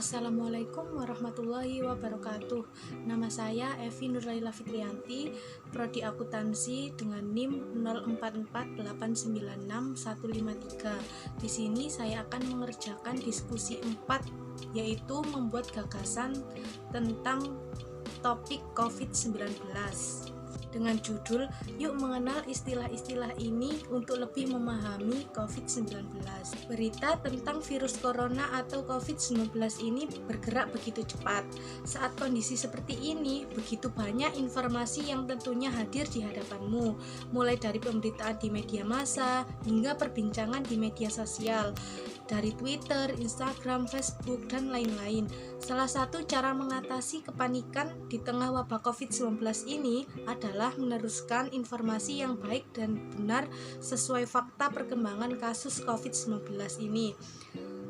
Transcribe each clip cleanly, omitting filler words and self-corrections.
Assalamualaikum warahmatullahi wabarakatuh. Nama saya Evi Nurlaila Fitrianti, Prodi Akuntansi dengan NIM 0448966153. Di sini saya akan mengerjakan diskusi 4, yaitu membuat gagasan tentang topik COVID-19 dengan judul "Yuk mengenal istilah-istilah ini untuk lebih memahami COVID-19". Berita tentang virus corona atau COVID-19 ini bergerak begitu cepat. Saat kondisi seperti ini, begitu banyak informasi yang tentunya hadir di hadapanmu, mulai dari pemberitaan di media massa hingga perbincangan di media sosial, dari Twitter, Instagram, Facebook, dan lain-lain. Salah satu cara mengatasi kepanikan di tengah wabah COVID-19 ini adalah meneruskan informasi yang baik dan benar sesuai fakta perkembangan kasus COVID-19 ini.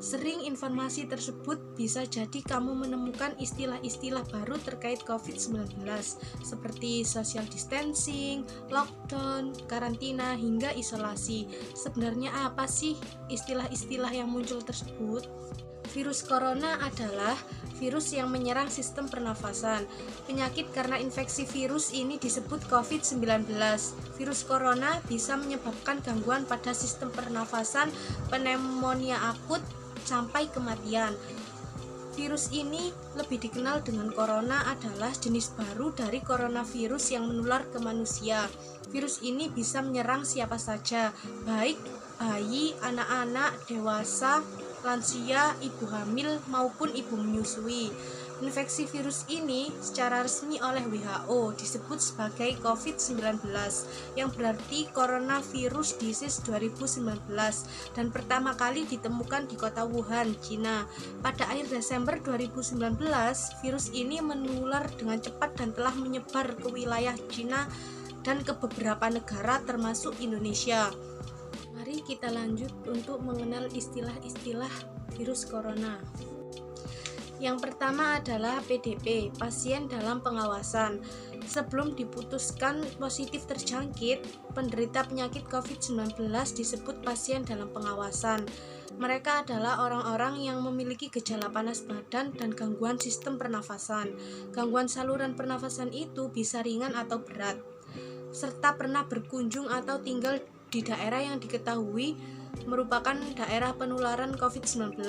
Sering informasi tersebut bisa jadi kamu menemukan istilah-istilah baru terkait COVID-19 seperti social distancing, lockdown, karantina, hingga isolasi. Sebenarnya apa sih istilah-istilah yang muncul tersebut? Virus corona adalah virus yang menyerang sistem pernafasan. Penyakit karena infeksi virus ini disebut COVID-19. Virus corona bisa menyebabkan gangguan pada sistem pernafasan, pneumonia akut, sampai kematian. Virus ini lebih dikenal dengan corona adalah jenis baru dari coronavirus yang menular ke manusia. Virus ini bisa menyerang siapa saja, baik bayi, anak-anak, dewasa, lansia, ibu hamil, maupun ibu menyusui. Infeksi virus ini secara resmi oleh WHO disebut sebagai COVID-19, yang berarti Coronavirus Disease 2019, dan pertama kali ditemukan di kota Wuhan, Cina. Pada akhir Desember 2019, virus ini menular dengan cepat dan telah menyebar ke wilayah Cina dan ke beberapa negara termasuk Indonesia. Mari kita lanjut untuk mengenal istilah-istilah virus corona. Yang pertama adalah PDP, pasien dalam pengawasan. Sebelum diputuskan positif terjangkit, penderita penyakit COVID-19 disebut pasien dalam pengawasan. Mereka adalah orang-orang yang memiliki gejala panas badan dan gangguan sistem pernafasan. Gangguan saluran pernafasan itu bisa ringan atau berat, serta pernah berkunjung atau tinggal di daerah yang diketahui merupakan daerah penularan COVID-19.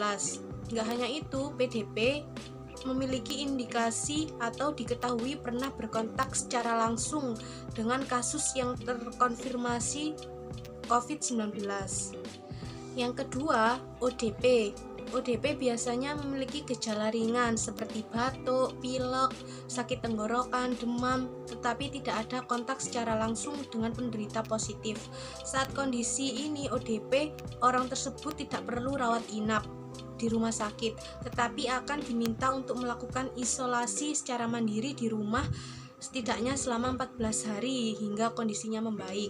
Nggak hanya itu, PDP memiliki indikasi atau diketahui pernah berkontak secara langsung dengan kasus yang terkonfirmasi COVID-19. Yang kedua, ODP. ODP biasanya memiliki gejala ringan seperti batuk, pilek, sakit tenggorokan, demam, tetapi tidak ada kontak secara langsung dengan penderita positif. Saat kondisi ini ODP, orang tersebut tidak perlu rawat inap di rumah sakit, tetapi akan diminta untuk melakukan isolasi secara mandiri di rumah setidaknya selama 14 hari hingga kondisinya membaik.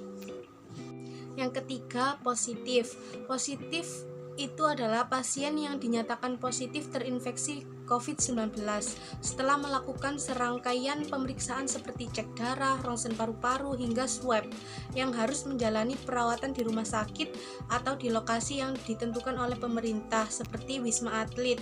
Yang ketiga, positif. Positif itu adalah pasien yang dinyatakan positif terinfeksi COVID-19 setelah melakukan serangkaian pemeriksaan seperti cek darah, rongsen paru-paru, hingga swab, yang harus menjalani perawatan di rumah sakit atau di lokasi yang ditentukan oleh pemerintah seperti Wisma Atlet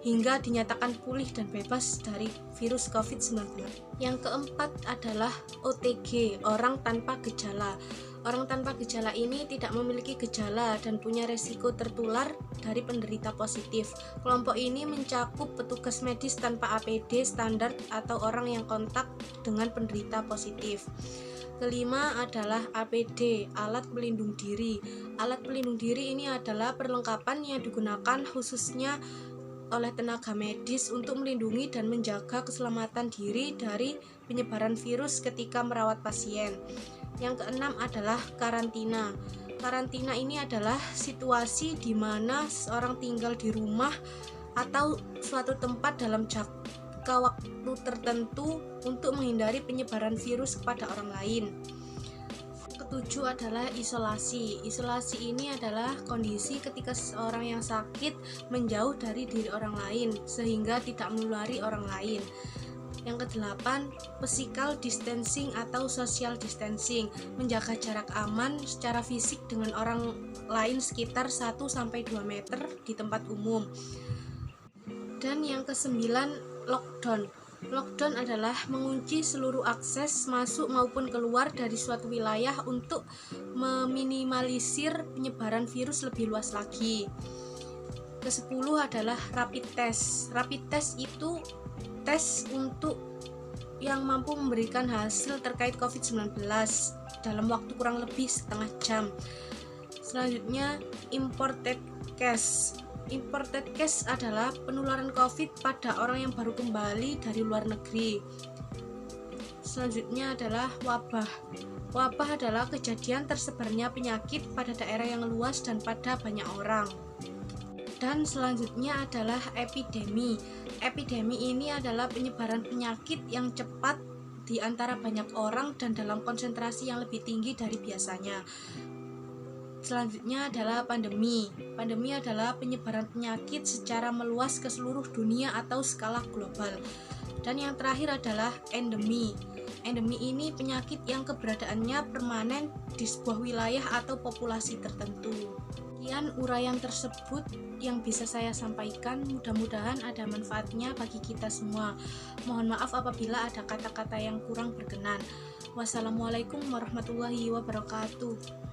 hingga dinyatakan pulih dan bebas dari virus COVID-19. Yang keempat adalah OTG, orang tanpa gejala. Orang tanpa gejala ini tidak memiliki gejala dan punya resiko tertular dari penderita positif. Kelompok ini mencakup petugas medis tanpa APD standar atau orang yang kontak dengan penderita positif. Kelima adalah APD, alat pelindung diri. Alat pelindung diri ini adalah perlengkapan yang digunakan khususnya oleh tenaga medis untuk melindungi dan menjaga keselamatan diri dari penyebaran virus ketika merawat pasien. Yang keenam adalah karantina. Karantina ini adalah situasi di mana seseorang tinggal di rumah atau suatu tempat dalam jangka waktu tertentu untuk menghindari penyebaran virus kepada orang lain. Ketujuh adalah isolasi. Isolasi ini adalah kondisi ketika seseorang yang sakit menjauh dari diri orang lain sehingga tidak menulari orang lain. Yang kedelapan, physical distancing atau social distancing, menjaga jarak aman secara fisik dengan orang lain sekitar 1-2 meter di tempat umum. Dan yang kesembilan, lockdown. Lockdown adalah mengunci seluruh akses masuk maupun keluar dari suatu wilayah untuk meminimalisir penyebaran virus lebih luas lagi. Ke-10 adalah rapid test. Rapid test itu tes untuk yang mampu memberikan hasil terkait COVID-19 dalam waktu kurang lebih setengah jam. Selanjutnya, imported case. Imported case adalah penularan COVID pada orang yang baru kembali dari luar negeri. Selanjutnya adalah wabah. Wabah adalah kejadian tersebarnya penyakit pada daerah yang luas dan pada banyak orang. Dan selanjutnya adalah epidemi. Epidemi ini adalah penyebaran penyakit yang cepat di antara banyak orang dan dalam konsentrasi yang lebih tinggi dari biasanya. Selanjutnya adalah pandemi. Pandemi adalah penyebaran penyakit secara meluas ke seluruh dunia atau skala global. Dan yang terakhir adalah endemi. Endemi ini penyakit yang keberadaannya permanen di sebuah wilayah atau populasi tertentu. Sekian uraian tersebut yang bisa saya sampaikan, mudah-mudahan ada manfaatnya bagi kita semua. Mohon maaf apabila ada kata-kata yang kurang berkenan. Wassalamualaikum warahmatullahi wabarakatuh.